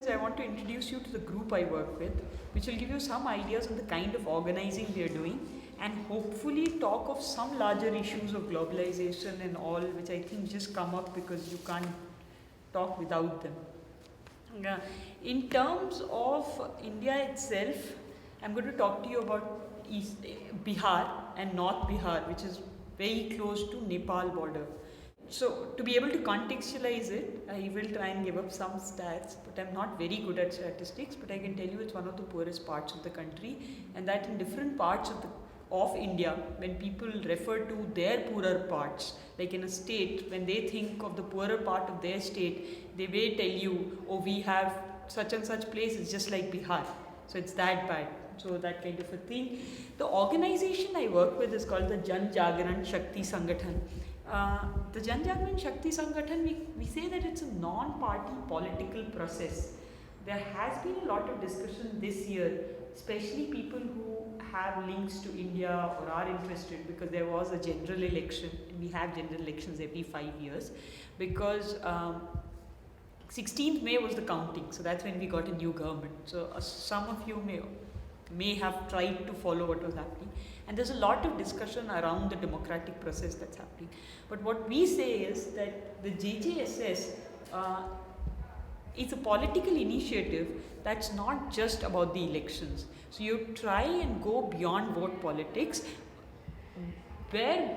I want to introduce you to the group I work with, which will give you some ideas on the kind of organizing we are doing and hopefully talk of some larger issues of globalization and all, which I think just come up because you can't talk without them. In terms of India itself, I'm going to talk to you about Bihar and North Bihar, which is very close to Nepal border. So to be able to contextualize it, I will try and give up some stats, but I'm not very good at statistics, but I can tell you it's one of the poorest parts of the country, and that in different parts of India, when people refer to their poorer parts, like in a state, when they think of the poorer part of their state, they may tell you, oh, we have such and such places just like Bihar. So it's that bad. So that kind of a thing. The organization I work with is called the Jan Jagaran Shakti Sangathan. The Jan Jagaran Shakti Sangathan, we say that it's a non-party political process. There has been a lot of discussion this year, especially people who have links to India or are interested, because there was a general election. We have general elections every 5 years because 16th May was the counting, so that's when we got a new government. So some of you may have tried to follow what was happening, and there's a lot of discussion around the democratic process that's happening. But what we say is that the JJSS is a political initiative that's not just about the elections. So you try and go beyond vote politics, where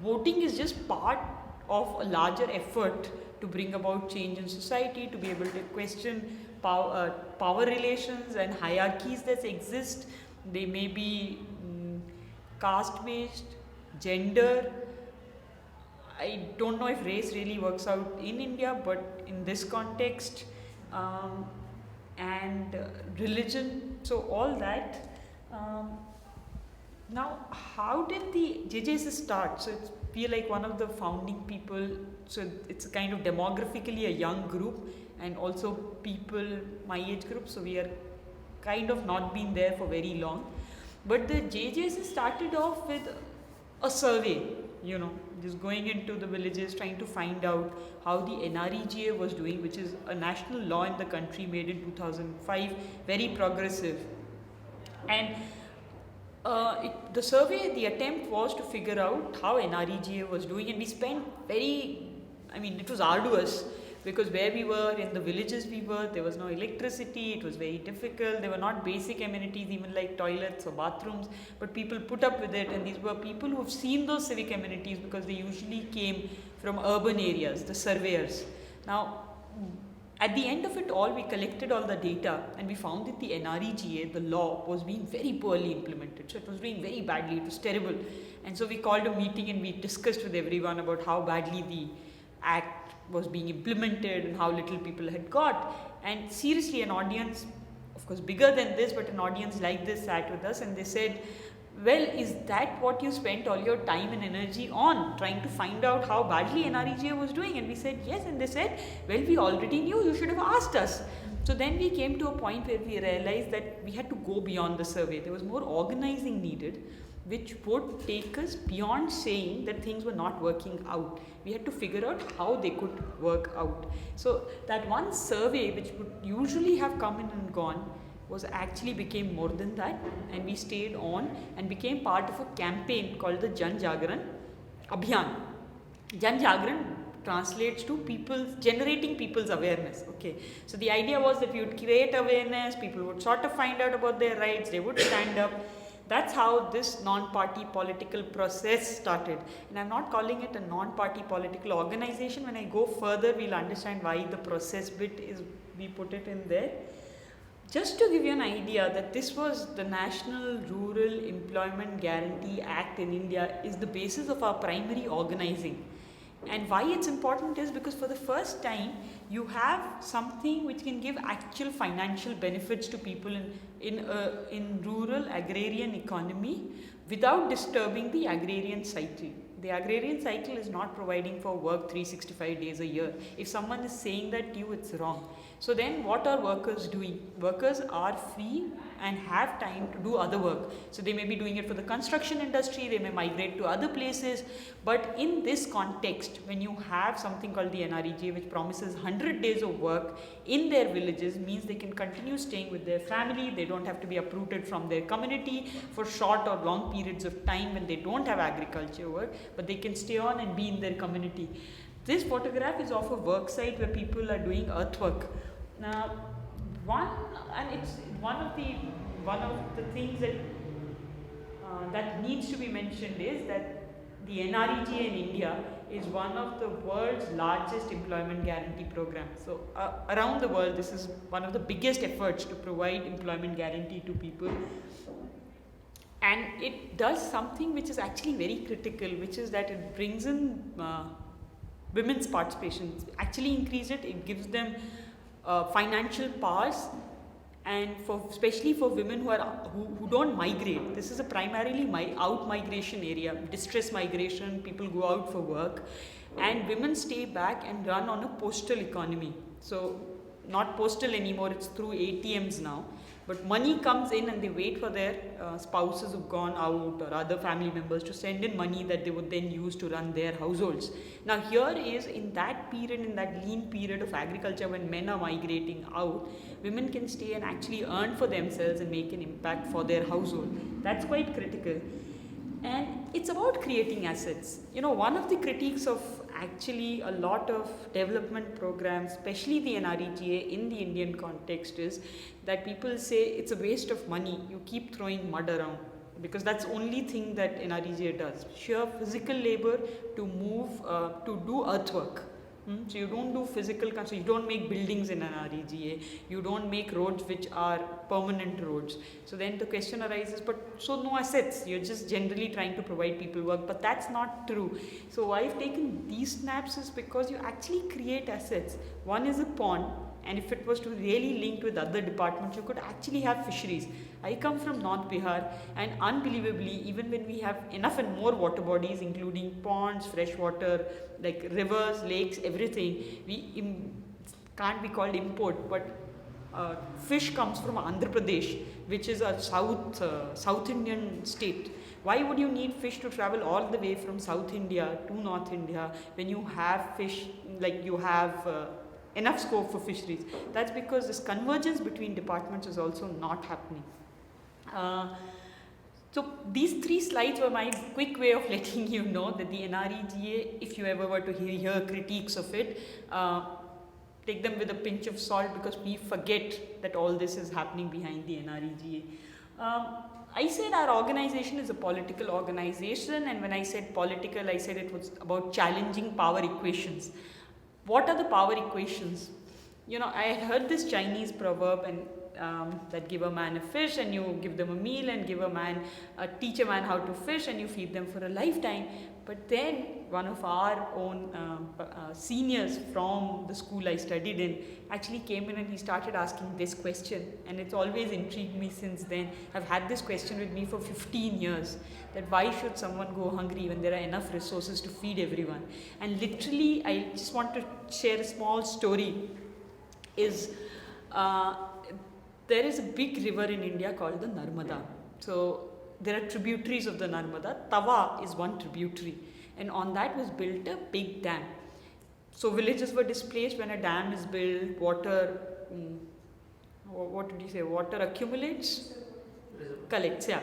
voting is just part of a larger effort to bring about change in society, to be able to question power relations and hierarchies that exist. They may be caste-based, gender. I don't know if race really works out in India, but in this context, and religion, so all that. Now, how did the JJSS start? So we are like one of the founding people, so it's a kind of demographically a young group, and also people my age group, so we are kind of not been there for very long. But the JJSS started off with a survey, just going into the villages, trying to find out how the NREGA was doing, which is a national law in the country made in 2005, very progressive. And the attempt was to figure out how NREGA was doing, and we spent it was arduous, because where we were, in the villages there was no electricity, it was very difficult, there were not basic amenities even like toilets or bathrooms, but people put up with it, and these were people who have seen those civic amenities because they usually came from urban areas, the surveyors. Now, at the end of it all, we collected all the data, and we found that the NREGA, the law, was being very poorly implemented. So it was doing very badly, it was terrible. And so we called a meeting and we discussed with everyone about how badly the act was being implemented and how little people had got. And seriously, an audience, of course bigger than this, but an audience like this sat with us, and they said, well, is that what you spent all your time and energy on, trying to find out how badly NREGA was doing? And we said yes, and they said, well, we already knew, you should have asked us. So then we came to a point where we realized that we had to go beyond the survey. There was more organizing needed, which would take us beyond saying that things were not working out. We had to figure out how they could work out. So that one survey, which would usually have come in and gone, became more than that, and we stayed on and became part of a campaign called the Jan Jagaran Abhiyan. Jan Jagaran translates to generating people's awareness. Okay, so the idea was that we would create awareness, people would sort of find out about their rights, they would stand up. That's how this non-party political process started. And I'm not calling it a non-party political organization. When I go further, we'll understand why the process bit we put it in there. Just to give you an idea that this was the National Rural Employment Guarantee Act in India, is the basis of our primary organizing. And why it's important is because for the first time, you have something which can give actual financial benefits to people in rural agrarian economy without disturbing the agrarian cycle. The agrarian cycle is not providing for work 365 days a year. If someone is saying that to you, it's wrong. So then what are workers doing? Workers are free and have time to do other work. So they may be doing it for the construction industry, they may migrate to other places, but in this context, when you have something called the NREGA which promises 100 days of work in their villages, means they can continue staying with their family, they don't have to be uprooted from their community for short or long periods of time when they don't have agriculture work, but they can stay on and be in their community. This photograph is of a work site where people are doing earthwork. Now, it's one of the things that that needs to be mentioned is that the NREGA in India is one of the world's largest employment guarantee programs. So around the world, this is one of the biggest efforts to provide employment guarantee to people. And it does something which is actually very critical, which is that it brings in women's participation, actually increase it, it gives them financial powers, and especially for women who don't migrate. This is a primarily out migration area, distress migration, people go out for work, and women stay back and run on a postal economy. So not postal anymore, it's through ATMs now. But money comes in and they wait for their spouses who've gone out or other family members to send in money that they would then use to run their households. Now here is in that period, in that lean period of agriculture when men are migrating out, women can stay and actually earn for themselves and make an impact for their household. That's quite critical. And it's about creating assets. You know, one of the critiques of actually a lot of development programs, especially the NREGA in the Indian context, is that people say it's a waste of money, you keep throwing mud around, because that's the only thing that NREGA does, sheer physical labor to move, to do earthwork. So you don't do physical, so you don't make buildings in an REGA, you don't make roads which are permanent roads. So then the question arises, but so no assets, you're just generally trying to provide people work, but that's not true. So why I've taken these snaps is because you actually create assets. One is a pond, and if it was to really link with other departments, you could actually have fisheries. I come from North Bihar, and unbelievably, even when we have enough and more water bodies, including ponds, fresh water, like rivers, lakes, everything, we can't be called import, but fish comes from Andhra Pradesh, which is a South Indian state. Why would you need fish to travel all the way from South India to North India when you have fish, like you have enough scope for fisheries? That's because this convergence between departments is also not happening. So these 3 slides were my quick way of letting you know that the NREGA, if you ever were to hear critiques of it, take them with a pinch of salt, because we forget that all this is happening behind the NREGA. I said our organization is a political organization, and when I said political, I said it was about challenging power equations. What are the power equations? You know, I had heard this Chinese proverb, and that give a man a fish and you give them a meal, and teach a man how to fish and you feed them for a lifetime. But then one of our own seniors from the school I studied in actually came in and he started asking this question, and it's always intrigued me since then. I've had this question with me for 15 years, that why should someone go hungry when there are enough resources to feed everyone? And literally, I just want to share a small story. There is a big river in India called the Narmada. So there are tributaries of the Narmada. Tava is one tributary, and on that was built a big dam. So villages were displaced. When a dam is built, water, water accumulates? Collects, yeah.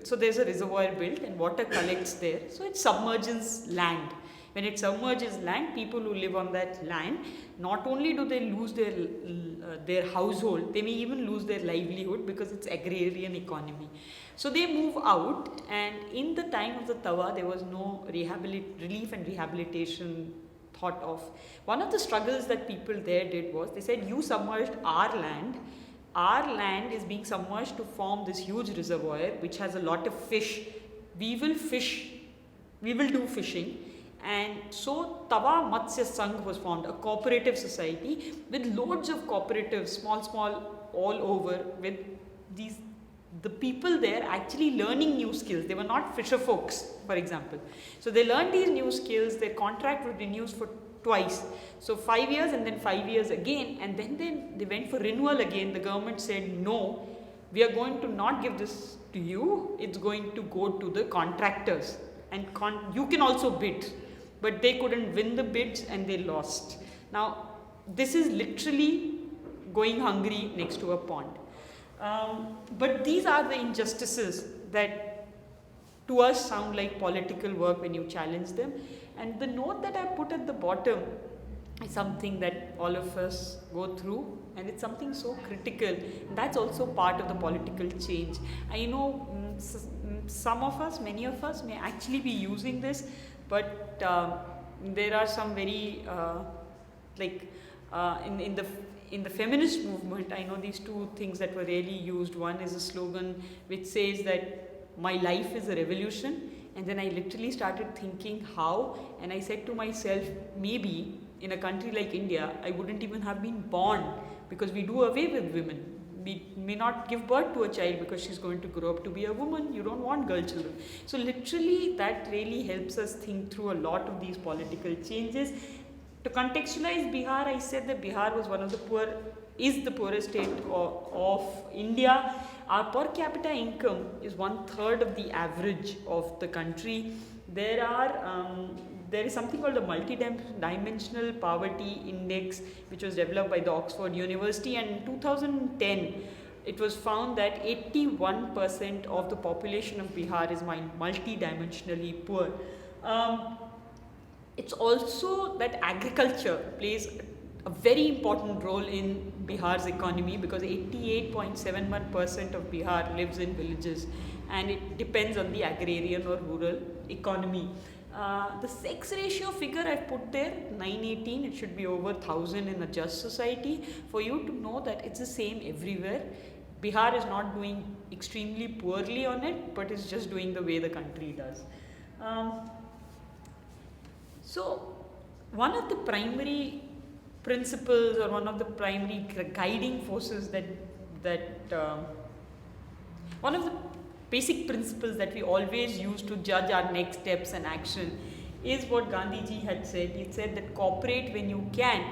So there's a reservoir built and water collects there. So it submerges land. When it submerges land, people who live on that land, not only do they lose their household, they may even lose their livelihood, because it's agrarian economy. So they move out, and in the time of the Tawa, there was no relief and rehabilitation thought of. One of the struggles that people there did was, they said, you submerged our land is being submerged to form this huge reservoir which has a lot of fish. We will do fishing. And so Tawa Matsya Sangh was formed, a cooperative society with loads of cooperatives, small, all over, with the people there actually learning new skills. They were not fisher folks, for example. So they learned these new skills, their contract was renewed for twice. So 5 years and then 5 years again, and then they went for renewal again. The government said no, we are going to not give this to you, it's going to go to the contractors, and you can also bid, but they couldn't win the bids and they lost. Now this is literally going hungry next to a pond. But these are the injustices that to us sound like political work when you challenge them. And the note that I put at the bottom is something that all of us go through, and it's something so critical, and that's also part of the political change. I know some of us, many of us may actually be using this, but there are some very in the feminist movement, I know these two things that were really used. One is a slogan which says that my life is a revolution, and then I literally started thinking how, and I said to myself, maybe in a country like India, I wouldn't even have been born, because we do away with women. We may not give birth to a child because she's going to grow up to be a woman. You don't want girl children. So literally that really helps us think through a lot of these political changes. To contextualize Bihar, I said that Bihar was is the poorest state of India. Our per capita income is 1/3 of the average of the country. There is something called the multi-dimensional poverty index, which was developed by the Oxford University, and in 2010 it was found that 81% of the population of Bihar is multi-dimensionally poor. It's also that agriculture plays a very important role in Bihar's economy, because 88.71% of Bihar lives in villages, and it depends on the agrarian or rural economy. The sex ratio figure I've put there, 918, it should be over 1000 in a just society, for you to know that it's the same everywhere. Bihar is not doing extremely poorly on it, but it's just doing the way the country does. So one of the primary principles, or one of the primary guiding forces one of the basic principles that we always use to judge our next steps and action is what Gandhiji had said. He said that cooperate when you can,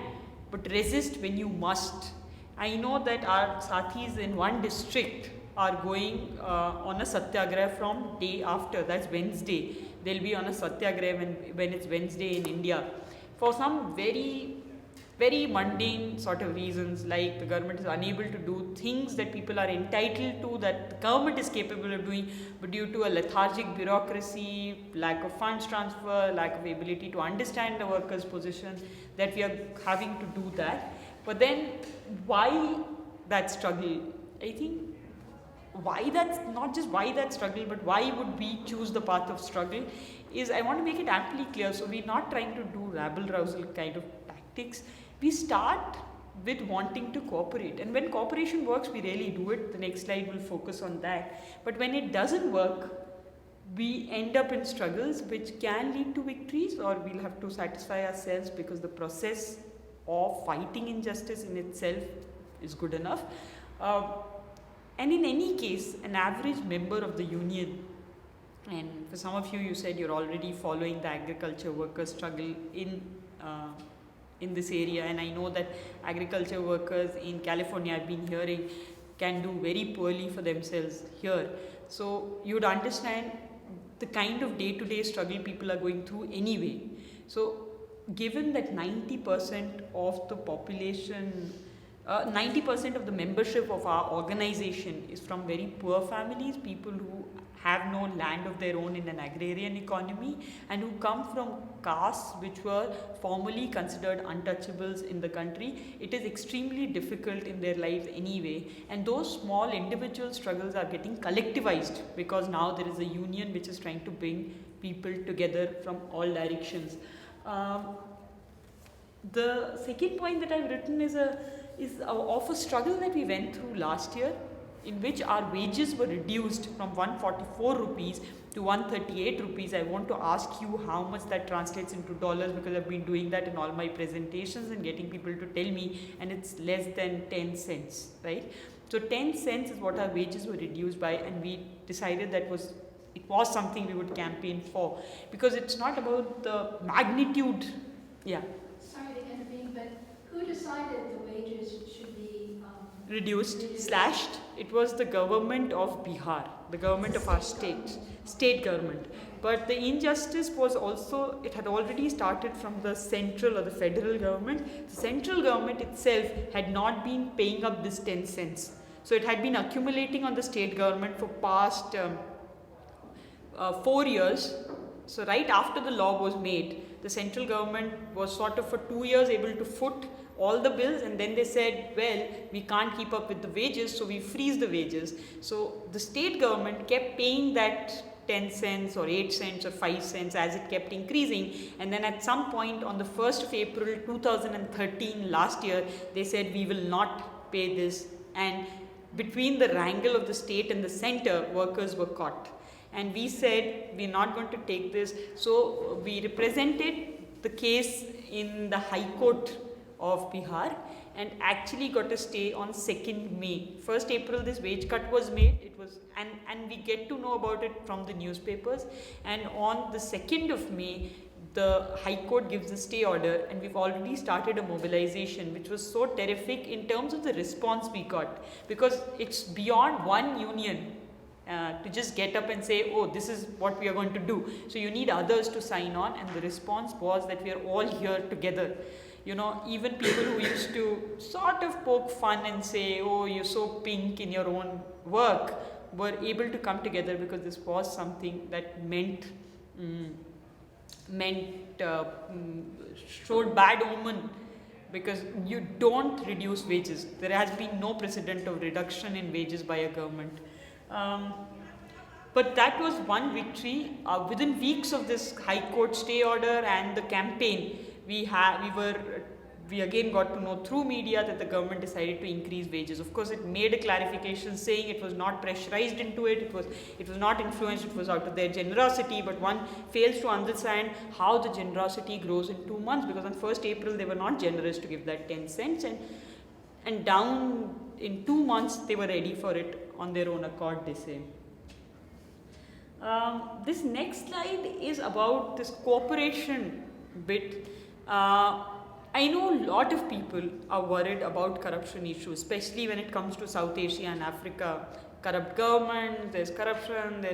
but resist when you must. I know that our sathis in one district are going on a satyagraha from day after, that's Wednesday. They'll be on a satyagraha when it's Wednesday in India, for some very, very mundane sort of reasons, like the government is unable to do things that people are entitled to, that the government is capable of doing, but due to a lethargic bureaucracy, lack of funds transfer, lack of ability to understand the workers' position, that we are having to do that. But then why that struggle? I think why that's not just why that struggle, but why would we choose the path of struggle is, I want to make it amply clear. So we're not trying to do rabble-rousel kind of tactics. We start with wanting to cooperate, and when cooperation works, we really do it. The next slide will focus on that. But when it doesn't work, we end up in struggles which can lead to victories, or we'll have to satisfy ourselves because the process of fighting injustice in itself is good enough. And in any case, an average member of the union, and for some of you, you said you're already following the agriculture workers' struggle in this area, and I know that agriculture workers in California, I've been hearing, can do very poorly for themselves here. So you'd understand the kind of day-to-day struggle people are going through anyway. So given that 90% of the population, 90% of the membership of our organization is from very poor families, people who have no land of their own in an agrarian economy, and who come from castes which were formerly considered untouchables in the country, it is extremely difficult in their lives anyway. And those small individual struggles are getting collectivized because now there is a union which is trying to bring people together from all directions. The second point that I've written is of a struggle that we went through last year, in which our wages were reduced from 144 rupees to 138 rupees. I want to ask you how much that translates into dollars, because I've been doing that in all my presentations and getting people to tell me, and it's less than 10 cents, right? So 10 cents is what our wages were reduced by, and we decided that it was something we would campaign for, because it's not about the magnitude. Yeah. Sorry to intervene, but who decided the wages should be reduced, slashed? it was the government of Bihar, the government of our state government. But the injustice was also, it had already started from the central or the federal government. The central government itself had not been paying up this 10 cents. So it had been accumulating on the state government for past 4 years. So right after the law was made, the central government was sort of for 2 years able to foot all the bills, and then they said, well, we can't keep up with the wages, so we freeze the wages. So the state government kept paying that 10 cents or 8 cents or 5 cents as it kept increasing, and then at some point on the 1st of April 2013 last year, they said we will not pay this, and between the wrangle of the state and the center, workers were caught. And we said we're not going to take this, so we represented the case in the High Court of Bihar and actually got a stay on 2nd May. 1st April this wage cut was made, it was, and we get to know about it from the newspapers, and on the 2nd of May the High Court gives a stay order, and we've already started a mobilization which was so terrific in terms of the response we got, because it's beyond one union to just get up and say, oh, this is what we are going to do. So you need others to sign on, and the response was that we are all here together. You know, even people who used to sort of poke fun and say, oh, you're so pink in your own work, were able to come together because this was something that showed bad omen, because you don't reduce wages. There has been no precedent of reduction in wages by a government. But that was one victory. Within weeks of this High Court stay order and the campaign, we again got to know through media that the government decided to increase wages. Of course, it made a clarification saying it was not pressurized into it, it was not influenced, it was out of their generosity, but one fails to understand how the generosity grows in 2 months, because on 1st April they were not generous to give that 10 cents, and down in 2 months they were ready for it on their own accord, they say. This next slide is about this cooperation bit. I know a lot of people are worried about corruption issues, especially when it comes to South Asia and Africa. Corrupt government, there's corruption,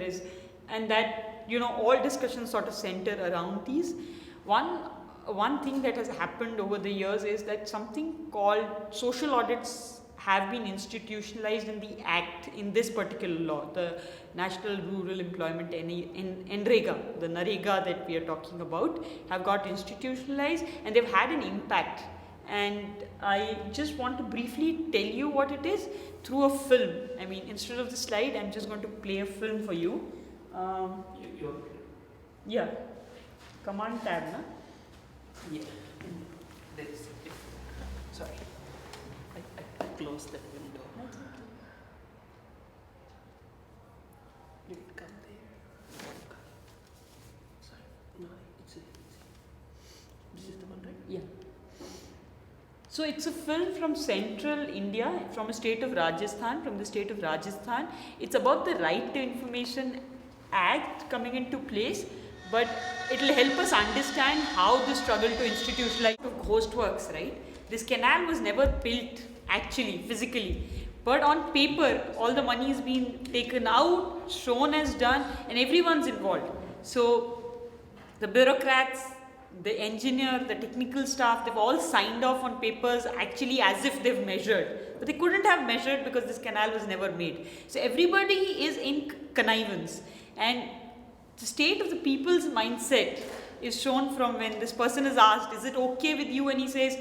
and that, you know, all discussions sort of center around these. One thing that has happened over the years is that something called social audits have been institutionalized in the act, in this particular law, the National Rural Employment NREGA, the NREGA that we are talking about, have got institutionalized, and they've had an impact. And I just want to briefly tell you what it is through a film. I mean, instead of the slide, I'm just going to play a film for you. Yeah, command tab, na? Yeah, there is. Sorry, I closed that window. Did it come there? Sorry, no, this is the one, right? Yeah. So it's a film from central India, from a state of Rajasthan, from the state of Rajasthan. It's about the Right to Information Act coming into place, but it will help us understand how the struggle to institutionalize ghost works, right? This canal was never built actually, physically, but on paper, all the money is being taken out, shown as done, and everyone's involved. So the bureaucrats, the engineer, the technical staff, they've all signed off on papers actually as if they've measured, but they couldn't have measured because this canal was never made. So everybody is in connivance, and the state of the people's mindset is shown from when this person is asked, is it okay with you? And he says,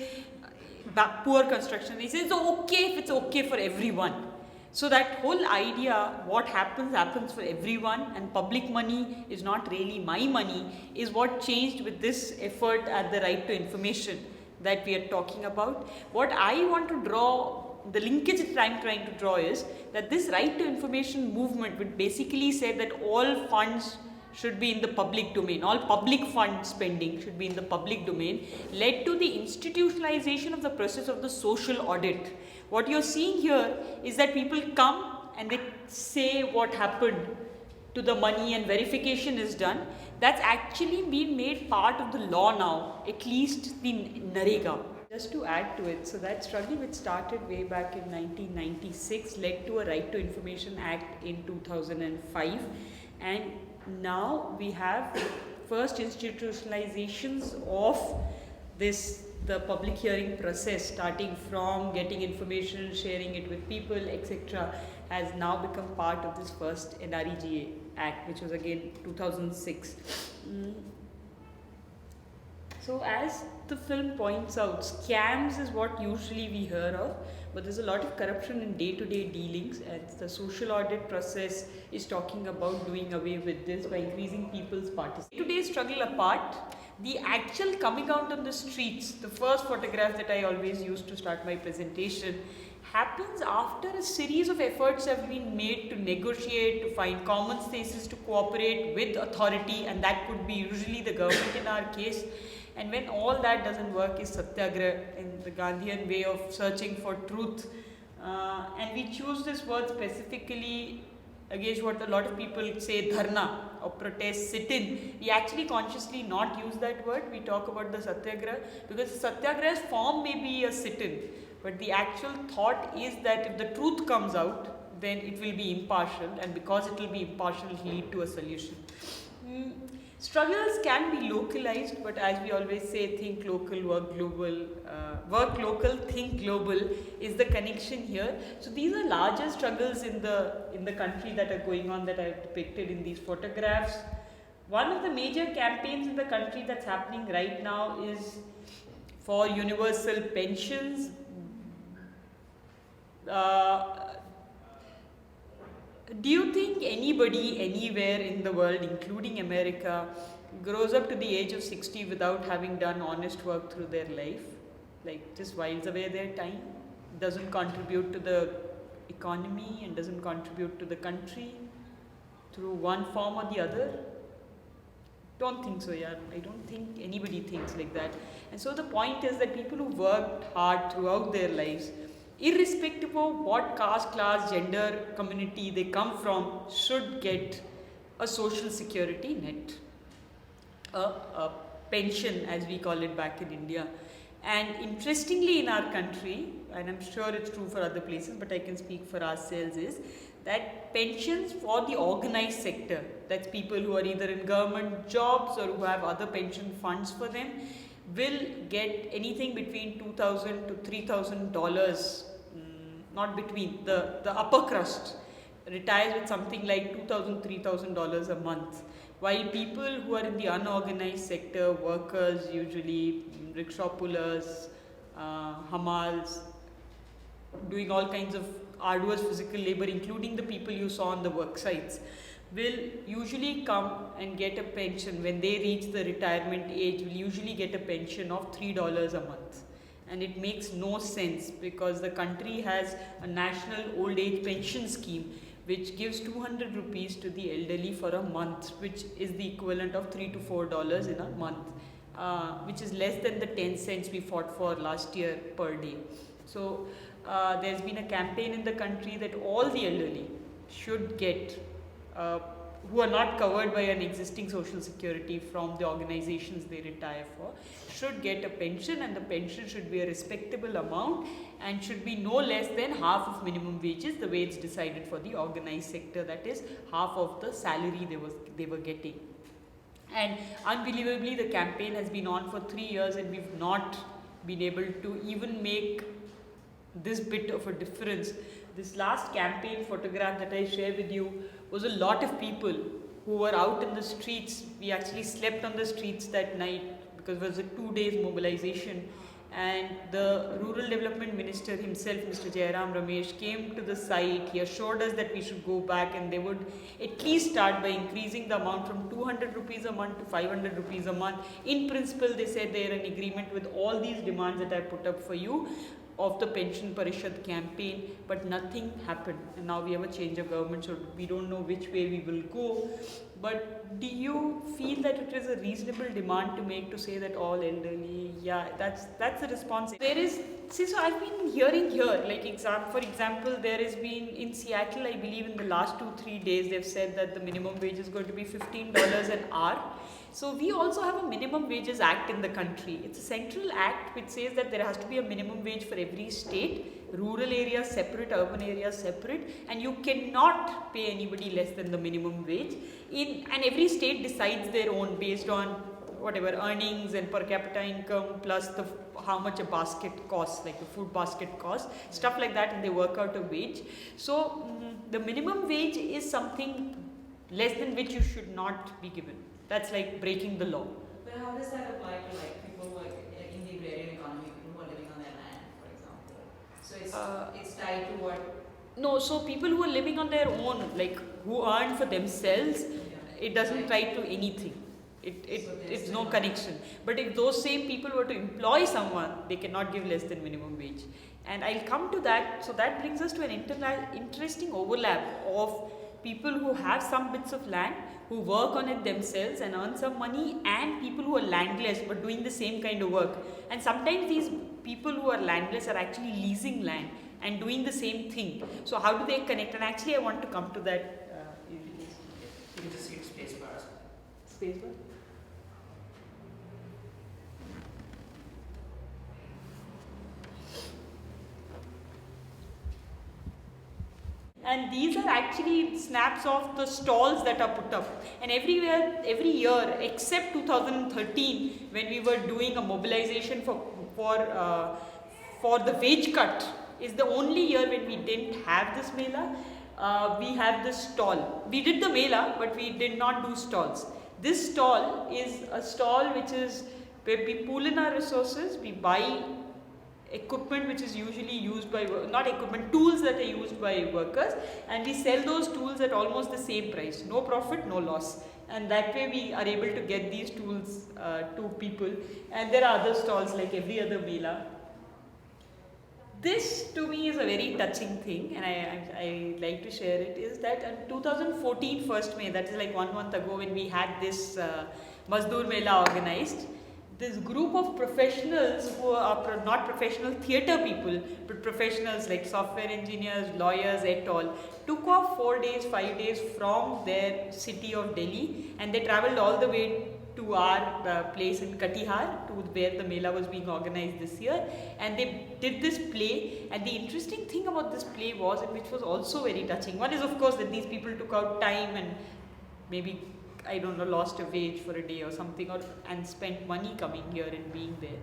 poor construction. He says, it's okay if it's okay for everyone. So that whole idea, what happens for everyone, and public money is not really my money, is what changed with this effort at the Right to Information that we are talking about. What I want to draw, the linkage that I'm trying to draw is that this Right to Information movement would basically say that all funds should be in the public domain, all public fund spending should be in the public domain, led to the institutionalization of the process of the social audit. What you're seeing here is that people come and they say what happened to the money and verification is done. That's actually been made part of the law now, at least the NREGA. Just to add to it, so that struggle which started way back in 1996 led to a Right to Information Act in 2005, and now we have first institutionalizations of the public hearing process, starting from getting information, sharing it with people, etc., has now become part of this first NREGA Act, which was again 2006. So as the film points out, scams is what usually we hear of, but there's a lot of corruption in day-to-day dealings, and the social audit process is talking about doing away with this by increasing people's participation. Day-to-day struggle apart, the actual coming out on the streets, the first photograph that I always use to start my presentation, happens after a series of efforts have been made to negotiate, to find common spaces, to cooperate with authority, and that could be usually the government in our case. And when all that doesn't work is satyagraha, in the Gandhian way of searching for truth. And we choose this word specifically against what a lot of people say dharna or protest, sit-in. We actually consciously not use that word. We talk about the satyagraha because satyagraha's form may be a sit-in, but the actual thought is that if the truth comes out, then it will be impartial, and because it will be impartial, it will lead to a solution. Struggles can be localized, but as we always say, think local, work global. Work local, think global is the connection here. So these are larger struggles in the country that are going on, that I have depicted in these photographs. One of the major campaigns in the country that's happening right now is for universal pensions. Do you think anybody anywhere in the world, including America, grows up to the age of 60 without having done honest work through their life? Like just whiles away their time, doesn't contribute to the economy and doesn't contribute to the country through one form or the other? Don't think so, yeah. I don't think anybody thinks like that. And so the point is that people who worked hard throughout their lives, irrespective of what caste, class, gender, community they come from, should get a social security net, a pension as we call it back in India. And interestingly in our country, and I'm sure it's true for other places, but I can speak for ourselves, is that pensions for the organized sector, that's people who are either in government jobs or who have other pension funds for them, will get anything between $2,000 to $3,000, not between, the upper crust retires with something like $2,000, $3,000 a month, while people who are in the unorganized sector, workers usually, rickshaw pullers, hamals, doing all kinds of arduous physical labor, including the people you saw on the work sites, will usually come and get a pension when they reach the retirement age, will usually get a pension of $3 a month. And it makes no sense because the country has a national old age pension scheme which gives 200 rupees to the elderly for a month, which is the equivalent of $3 to $4 in a month, which is less than the 10 cents we fought for last year per day. So there's been a campaign in the country that all the elderly should get, who are not covered by an existing social security from the organizations they retire for, should get a pension, and the pension should be a respectable amount and should be no less than half of minimum wages, the way it's decided for the organized sector, that is half of the salary they were getting. And unbelievably, the campaign has been on for 3 years and we've not been able to even make this bit of a difference. This last campaign photograph that I share with you was a lot of people who were out in the streets. We actually slept on the streets that night because it was a 2 days mobilization, and the rural development minister himself, Mr. Jairam Ramesh, came to the site. He assured us that we should go back and they would at least start by increasing the amount from 200 rupees a month to 500 rupees a month. In principle, they said they are in agreement with all these demands that I put up for you of the Pension Parishad campaign, but nothing happened, and now we have a change of government, so we don't know which way we will go. But do you feel that it is a reasonable demand to make, to say that all elderly? Yeah, that's the response. There is, see, so I've been hearing here, like for example, there has been in Seattle, I believe in the last 2-3 days, they've said that the minimum wage is going to be $15 an hour. So we also have a minimum wages act in the country. It's a central act which says that there has to be a minimum wage for every state, rural areas separate, urban areas separate, and you cannot pay anybody less than the minimum wage. And every state decides their own based on whatever earnings and per capita income plus how much a basket costs, like the food basket costs, stuff like that, and they work out a wage. So the minimum wage is something less than which you should not be given. That's like breaking the law. But how does that apply to like people who are in the agrarian economy, people who are living on their land, for example? So it's tied to what? No, so people who are living on their own, like who earn for themselves, it doesn't tie to anything. It's no connection. But if those same people were to employ someone, they cannot give less than minimum wage. And I'll come to that. So that brings us to an interesting overlap of people who have some bits of land, who work on it themselves and earn some money, and people who are landless but doing the same kind of work. And sometimes these people who are landless are actually leasing land and doing the same thing. So how do they connect? And actually I want to come to that. You can just hit space bars. Space bar? And these are actually snaps of the stalls that are put up. And every year except 2013, when we were doing a mobilization for the wage cut, is the only year when we didn't have this mela. We have this stall. We did the mela, but we did not do stalls. This stall is a stall which is where we pool in our resources, we buy equipment which is usually used by, not equipment, tools that are used by workers, and we sell those tools at almost the same price, no profit, no loss, and that way we are able to get these tools to people. And there are other stalls like every other mela. This to me is a very touching thing, and I like to share it, is that in 2014 1st May, that is like 1 month ago, when we had this Mazdoor Mela organized, this group of professionals who are not professional theatre people, but professionals like software engineers, lawyers, et al., took off 4 days, 5 days from their city of Delhi, and they travelled all the way to our place in Katihar, to where the Mela was being organized this year, and they did this play. And the interesting thing about this play was, and which was also very touching, one is of course that these people took out time and maybe, I don't know, lost a wage for a day or something, and spent money coming here and being there,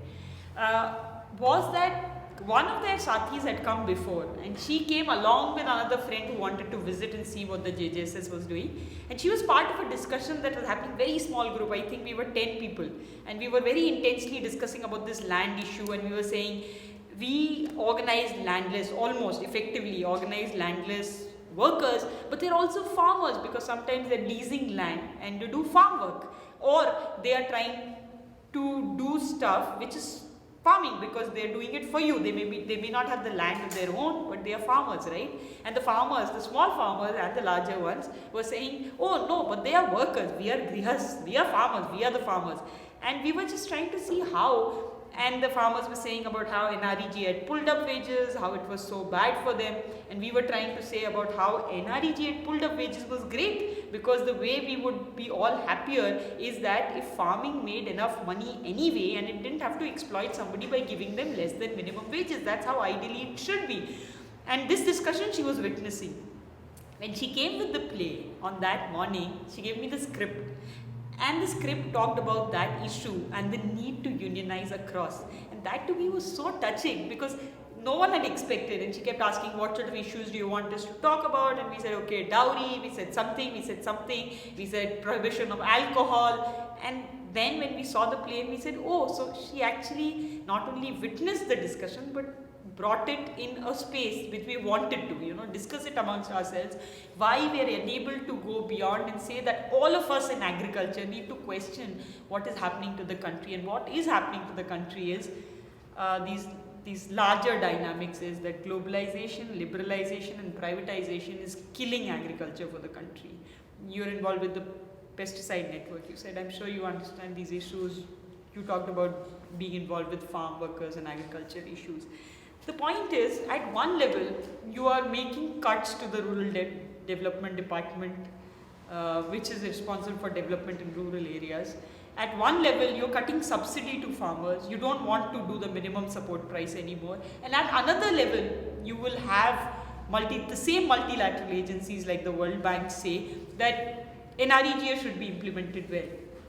was that one of their sathis had come before, and she came along with another friend who wanted to visit and see what the JJSS was doing, and she was part of a discussion that was happening, very small group, I think we were 10 people, and we were very intensely discussing about this land issue, and we were saying, we organized landless, almost effectively organized landless workers, but they're also farmers, because sometimes they're leasing land and to do farm work, or they are trying to do stuff which is farming because they're doing it for you. They may not have the land of their own, but they are farmers, right? And the farmers, the small farmers and the larger ones, were saying, oh no, but they are workers, we are grihas, we are farmers, we are the farmers. And we were just trying to see how. And the farmers were saying about how NREG had pulled up wages, how it was so bad for them, and we were trying to say about how NREG had pulled up wages was great, because the way we would be all happier is that if farming made enough money anyway and it didn't have to exploit somebody by giving them less than minimum wages. That's how ideally it should be. And this discussion she was witnessing. When she came with the play on that morning, she gave me the script. And the script talked about that issue and the need to unionize across. And that to me was so touching, because no one had expected. And she kept asking, what sort of issues do you want us to talk about? And we said, okay, dowry, we said something, we said prohibition of alcohol. And then when we saw the play, we said, oh, so she actually not only witnessed the discussion, but brought it in a space which we wanted to, discuss it amongst ourselves, why we are unable to go beyond and say that all of us in agriculture need to question what is happening to the country. And what is happening to the country is these larger dynamics, is that globalization, liberalization and privatization is killing agriculture for the country. You're involved with the pesticide network, you said, I'm sure you understand these issues. You talked about being involved with farm workers and agriculture issues. The point is, at one level, you are making cuts to the rural development department, which is responsible for development in rural areas. At one level, you're cutting subsidy to farmers. You don't want to do the minimum support price anymore. And at another level, you will have the same multilateral agencies like the World Bank say that NREGA should be implemented well.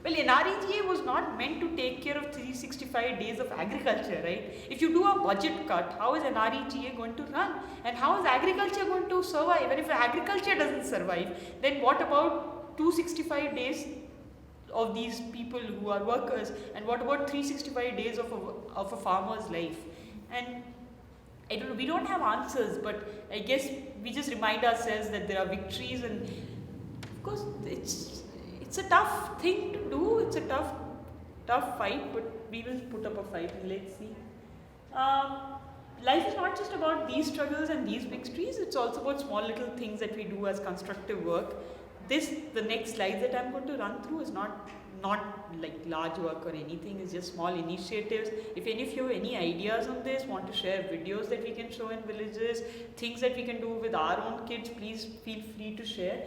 Well, NREGA was not meant to take care of 365 days of agriculture, right? If you do a budget cut, how is NREGA going to run? And how is agriculture going to survive? And if agriculture doesn't survive, then what about 265 days of these people who are workers? And what about 365 days of a farmer's life? And I don't know, we don't have answers, but I guess we just remind ourselves that there are victories, and of course it's a tough thing to do, it's a tough fight, but we will put up a fight and let's see. Life is not just about these struggles and these victories, it's also about small little things that we do as constructive work. The next slide that I'm going to run through is not like large work or anything, it's just small initiatives. If any of you have any ideas on this, want to share videos that we can show in villages, things that we can do with our own kids, please feel free to share.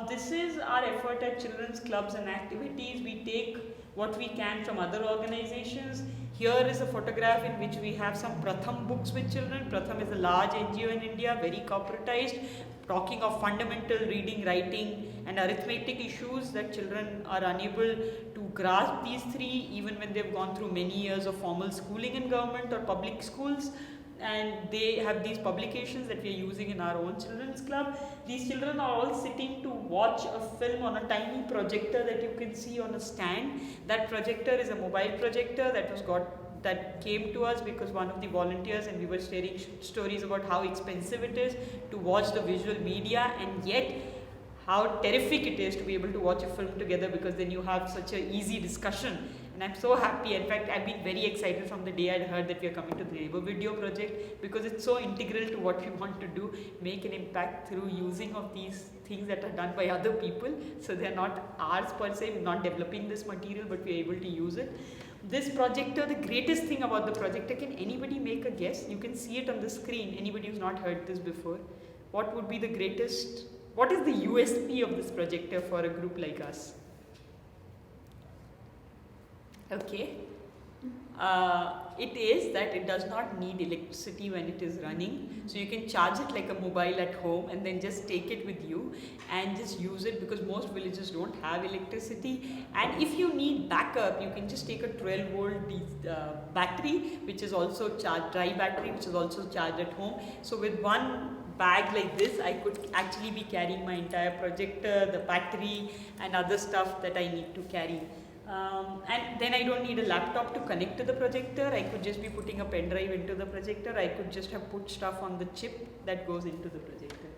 This is our effort at children's clubs and activities. We take what we can from other organizations. Here is a photograph in which we have some Pratham books with children. Pratham is a large NGO in India, very corporatized, talking of fundamental reading, writing and arithmetic issues that children are unable to grasp these three even when they've gone through many years of formal schooling in government or public schools. And they have these publications that we are using in our own children's club. These children are all sitting to watch a film on a tiny projector that you can see on a stand. That projector is a mobile projector that came to us because one of the volunteers, and we were sharing stories about how expensive it is to watch the visual media, and yet how terrific it is to be able to watch a film together, because then you have such an easy discussion. And I'm so happy. In fact, I've been very excited from the day I'd heard that we are coming to the Neighbor Video project, because it's so integral to what we want to do, make an impact through using of these things that are done by other people. So they're not ours per se, we're not developing this material, but we're able to use it. This projector, the greatest thing about the projector, can anybody make a guess? You can see it on the screen. Anybody who's not heard this before, what would be the greatest, what is the USP of this projector for a group like us? Okay, it is that it does not need electricity when it is running, so you can charge it like a mobile at home and then just take it with you and just use it, because most villages don't have electricity. And if you need backup, you can just take a 12-volt battery, which is also charged, dry battery, which is also charged at home. So with one bag like this, I could actually be carrying my entire projector, the battery and other stuff that I need to carry. And then I don't need a laptop to connect to the projector. I could just be putting a pen drive into the projector. I could just have put stuff on the chip that goes into the projector.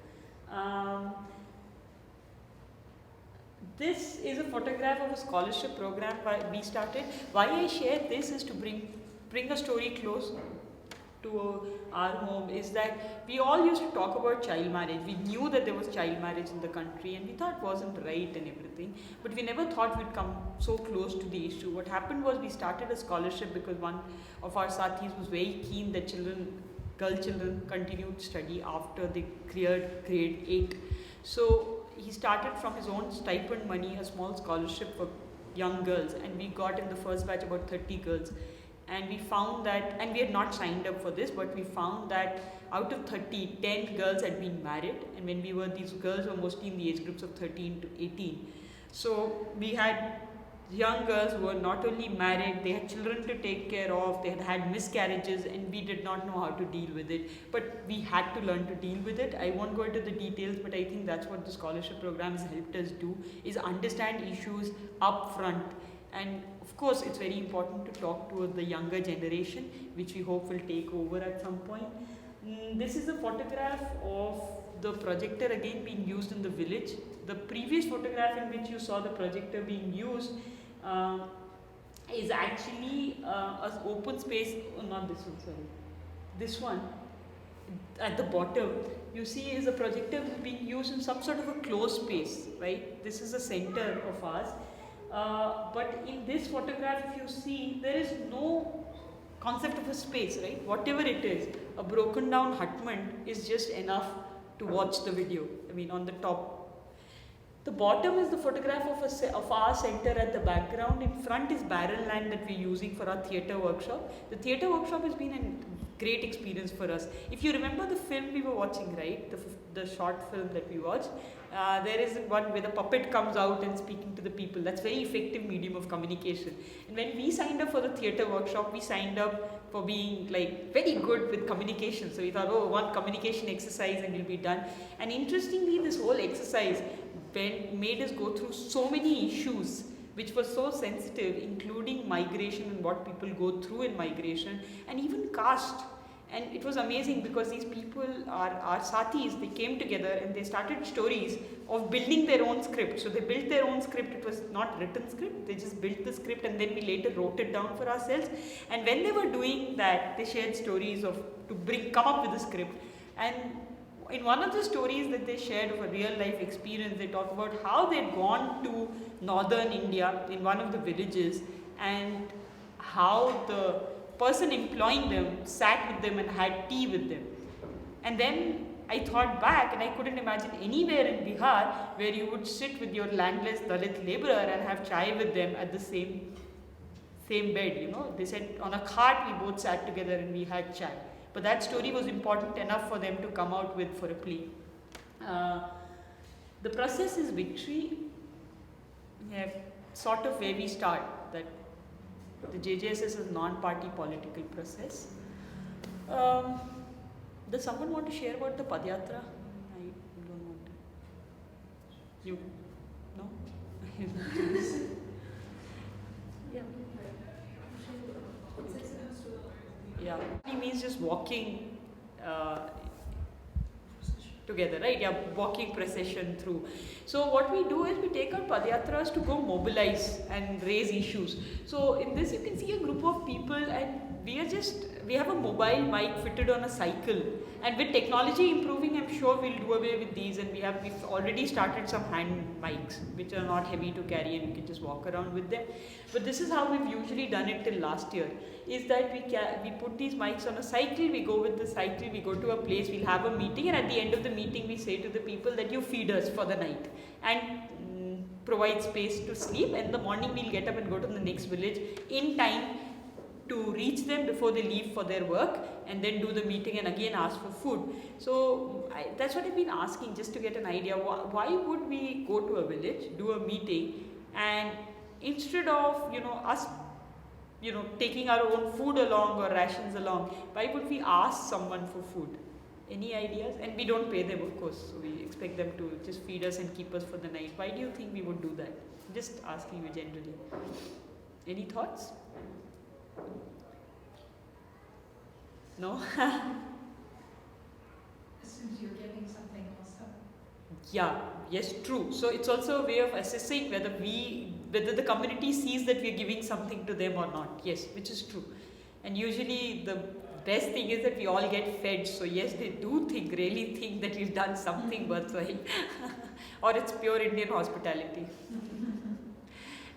This is a photograph of a scholarship program we started. Why I share this is to bring a story close to our home, is that we all used to talk about child marriage. We knew that there was child marriage in the country and we thought it wasn't right and everything, but we never thought we'd come so close to the issue. What happened was we started a scholarship because one of our sathis was very keen that girl children continued study after they cleared grade 8. So he started from his own stipend money a small scholarship for young girls, and we got in the first batch about 30 girls. And we found that, and we had not signed up for this, but we found that out of 30, 10 girls had been married. And when these girls were mostly in the age groups of 13 to 18. So we had young girls who were not only married, they had children to take care of, they had had miscarriages, and we did not know how to deal with it. But we had to learn to deal with it. I won't go into the details, but I think that's what the scholarship program has helped us do, is understand issues up front. And of course, it's very important to talk to the younger generation, which we hope will take over at some point. This is a photograph of the projector again being used in the village. The previous photograph in which you saw the projector being used is actually an open space, not this one, sorry. This one at the bottom, you see is a projector being used in some sort of a closed space, right? This is the center of ours. But in this photograph, if you see, there is no concept of a space, right? Whatever it is, a broken down hutment is just enough to watch the video. I mean, on the top. The bottom is the photograph of our center at the background. In front is barren land that we're using for our theatre workshop. The theatre workshop has been a great experience for us. If you remember the film we were watching, right, the short film that we watched, there is one where the puppet comes out and speaking to the people. That's very effective medium of communication. And when we signed up for the theatre workshop, we signed up for being like very good with communication. So we thought, oh, one communication exercise and we'll be done. And interestingly, this whole exercise made us go through so many issues which were so sensitive, including migration and what people go through in migration, and even caste. And it was amazing because these people are sathis. They came together and they started stories of building their own script. So they built their own script. It was not written script. They just built the script and then we later wrote it down for ourselves. And when they were doing that, they shared stories come up with a script. And in one of the stories that they shared of a real life experience, they talk about how they'd gone to northern India in one of the villages and how the person employing them sat with them and had tea with them. And then I thought back and I couldn't imagine anywhere in Bihar where you would sit with your landless Dalit laborer and have chai with them at the same bed, you know. They said on a cart we both sat together and we had chai. But that story was important enough for them to come out with for a plea. The process is victory. Yeah, sort of where we start, that the JJSS is non-party political process. Does someone want to share about the Padyatra? I don't want to. You? No? Yeah. Yeah. It means just walking together, right? Yeah, walking procession through. So what we do is we take our Padyatras to go mobilize and raise issues. So in this you can see a group of people and we have a mobile mic fitted on a cycle, and with technology improving I'm sure we'll do away with these, and we've already started some hand mics which are not heavy to carry and you can just walk around with them. But this is how we've usually done it till last year, is that we put these mics on a cycle, we go with the cycle, we go to a place, we'll have a meeting, and at the end of the meeting we say to the people that you feed us for the night and provide space to sleep, and in the morning we'll get up and go to the next village in time to reach them before they leave for their work, and then do the meeting and again ask for food. So that's what I've been asking, just to get an idea. Why would we go to a village, do a meeting, and instead of us taking our own food along or rations along, why would we ask someone for food? Any ideas? And we don't pay them, of course, so we expect them to just feed us and keep us for the night. Why do you think we would do that? Just asking you generally. Any thoughts? No? Since you're getting something also. Yeah, yes, true. So it's also a way of assessing whether the community sees that we are giving something to them or not. Yes, which is true. And usually the best thing is that we all get fed. So yes, they do really think that we've done something worthwhile. Or it's pure Indian hospitality.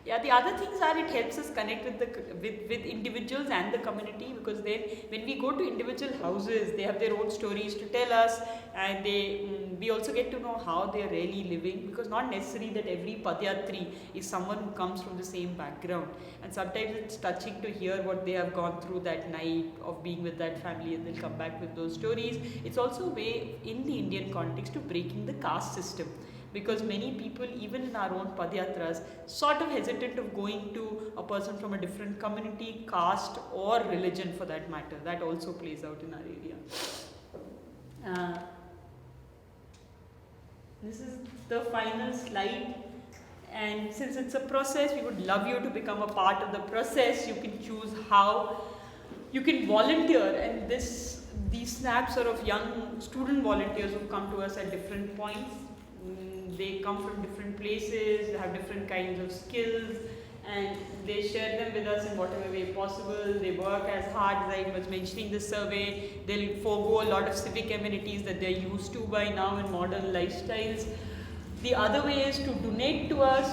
Yeah, the other things are it helps us connect with individuals and the community, because then when we go to individual houses, they have their own stories to tell us, and we also get to know how they are really living, because not necessary that every Padyatri is someone who comes from the same background, and sometimes it's touching to hear what they have gone through that night of being with that family, and they'll come back with those stories. It's also a way in the Indian context to breaking the caste system, because many people, even in our own Padyatras, sort of hesitant of going to a person from a different community, caste or religion for that matter. That also plays out in our area. This is the final slide, and since it's a process, we would love you to become a part of the process. You can choose how you can volunteer, and these snaps are of young student volunteers who come to us at different points. They come from different places, they have different kinds of skills, and they share them with us in whatever way possible. They work as hard as I was mentioning the survey. They'll forego a lot of civic amenities that they're used to by now in modern lifestyles. The other way is to donate to us.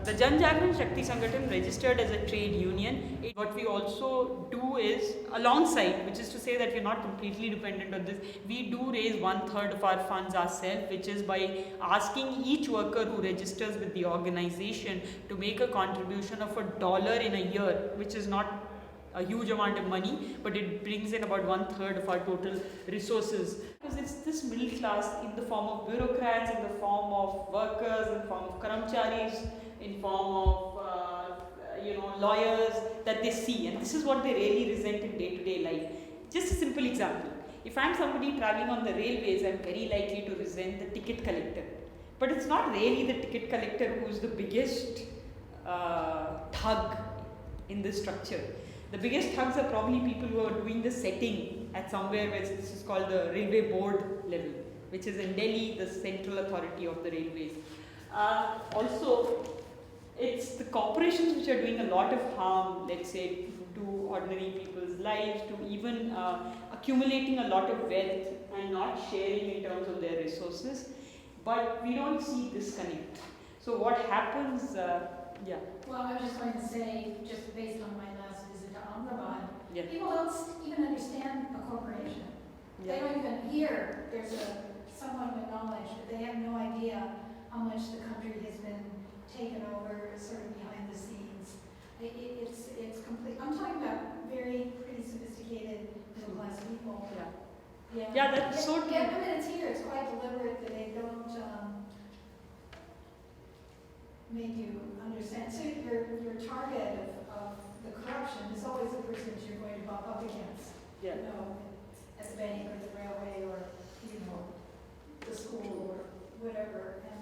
the Jan Jagaran Shakti Sangathan registered as a trade union. What we also do is, alongside, which is to say that we're not completely dependent on this, we do raise 1/3 of our funds ourselves, which is by asking each worker who registers with the organization to make a contribution of $1 in a year, which is not a huge amount of money, but it brings in about 1/3 of our total resources. Because it's this middle class in the form of bureaucrats, in the form of workers, in the form of karamcharis, in form of lawyers that they see, and this is what they really resent in day-to-day life. Just a simple example: if I'm somebody traveling on the railways, I'm very likely to resent the ticket collector. But it's not really the ticket collector who's the biggest thug in this structure. The biggest thugs are probably people who are doing the setting at somewhere where this is called the railway board level, which is in Delhi, the central authority of the railways. Also, it's the corporations which are doing a lot of harm, let's say, to ordinary people's lives, to even accumulating a lot of wealth and not sharing in terms of their resources. But we don't see disconnect. So what happens, yeah. Well, I was just going to say, just based on my last visit to Ahmedabad, Yeah. people don't even understand a corporation. Yeah. They don't even hear there's someone with knowledge, but they have no idea how much the country has been taken over, sort of behind the scenes. It's complete. I'm talking about very pretty sophisticated middle class people. Yeah. Yeah, Yeah, that's so true. Yeah, I mean, it's here. It's quite deliberate that they don't make you understand. So your target of the corruption is always the person that you're going to bump up against. Yeah. You know, at the bank or the railway or the school or whatever. And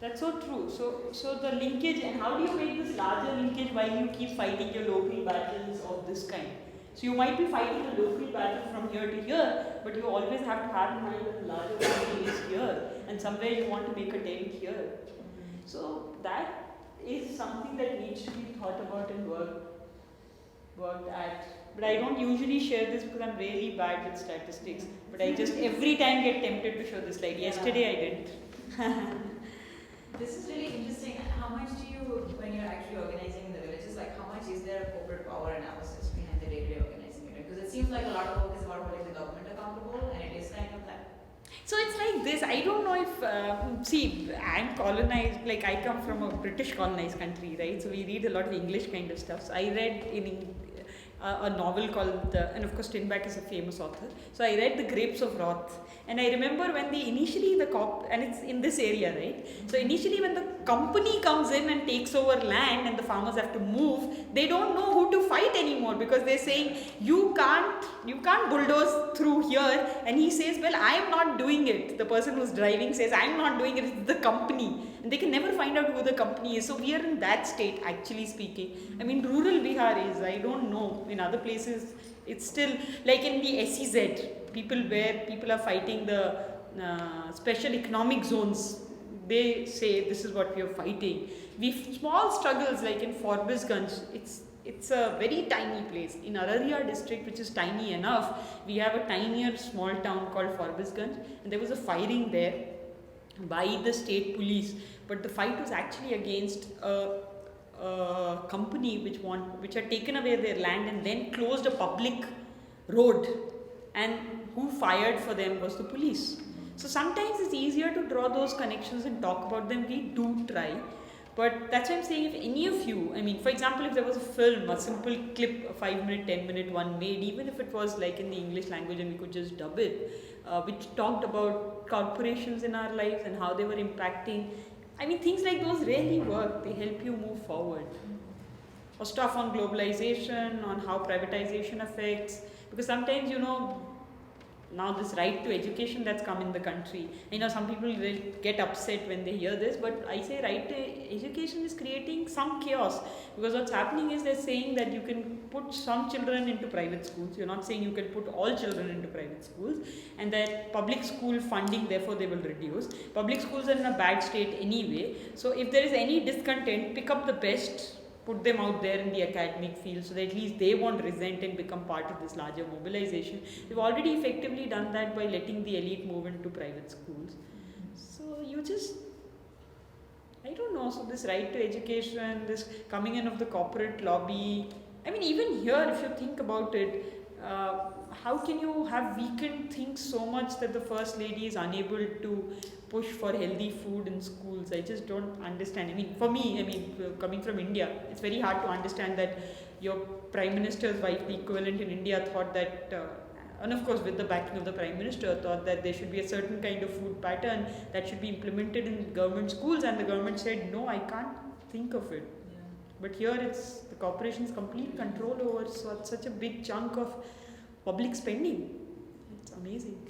That's so true. So the linkage, and how do you make this larger linkage while you keep fighting your local battles of this kind? So you might be fighting a local battle from here to here, but you always have to have in mind that the larger battle is here, and somewhere you want to make a dent here. So that is something that needs to be thought about and worked at. But I don't usually share this because I'm really bad with statistics. But I just every time get tempted to show this slide. Yesterday I didn't. This is really interesting. How much do you, when you're actually organizing in the villages, like how much is there a corporate power analysis behind the day-to-day organizing unit? Because it seems like a lot of work is about holding the government accountable, and it is kind of that. So it's like this. I don't know if see, I'm colonized. Like I come from a British colonized country, right? So we read a lot of English kind of stuff. So I read a novel called, and of course Steinbeck is a famous author. So I read The Grapes of Wrath, and I remember when and it's in this area, right? So initially when the company comes in and takes over land and the farmers have to move, they don't know who to fight anymore because they're saying you can't bulldoze through here, and he says, well, I am not doing it. The person who's driving says, I'm not doing it, it's the company. And they can never find out who the company is. So we are in that state, actually speaking. I mean, rural Bihar is, I don't know, in other places, it's still, like in the SEZ, people are fighting the special economic zones. They say, this is what we are fighting. Small struggles, like in Forbesganj, it's a very tiny place. In Araria district, which is tiny enough, we have a tinier small town called Forbesganj, and there was a firing there by the state police, but the fight was actually against a company which had taken away their land and then closed a public road, and who fired for them was the police. So sometimes it's easier to draw those connections and talk about them. We do try, but that's why I'm saying, if any of you, I mean, for example, if there was a film, a simple clip, a 5-minute, 10-minute one made, even if it was like in the English language and we could just dub it, which talked about corporations in our lives and how they were impacting. I mean, things like those really work. They help you move forward. Or stuff on globalization, on how privatization affects. Because sometimes, now this right to education that's come in the country. Some people will get upset when they hear this, but I say right to education is creating some chaos. Because what's happening is they're saying that you can put some children into private schools. You're not saying you can put all children into private schools, and that public school funding, therefore they will reduce. Public schools are in a bad state anyway. So if there is any discontent, pick up the best, put them out there in the academic field so that at least they won't resent and become part of this larger mobilization. We've already effectively done that by letting the elite move into private schools. So you just I don't know, so this right to education, this coming in of the corporate lobby, I mean, even here, if you think about it, how can you have weakened things so much that the First Lady is unable to push for healthy food in schools? I just don't understand. I mean, for me, coming from India, it's very hard to understand that your Prime Minister's wife, the equivalent in India, thought that, and of course with the backing of the Prime Minister, thought that there should be a certain kind of food pattern that should be implemented in government schools, and the government said, no, I can't think of it. But here it's the corporation's complete control over such a big chunk of public spending. It's amazing.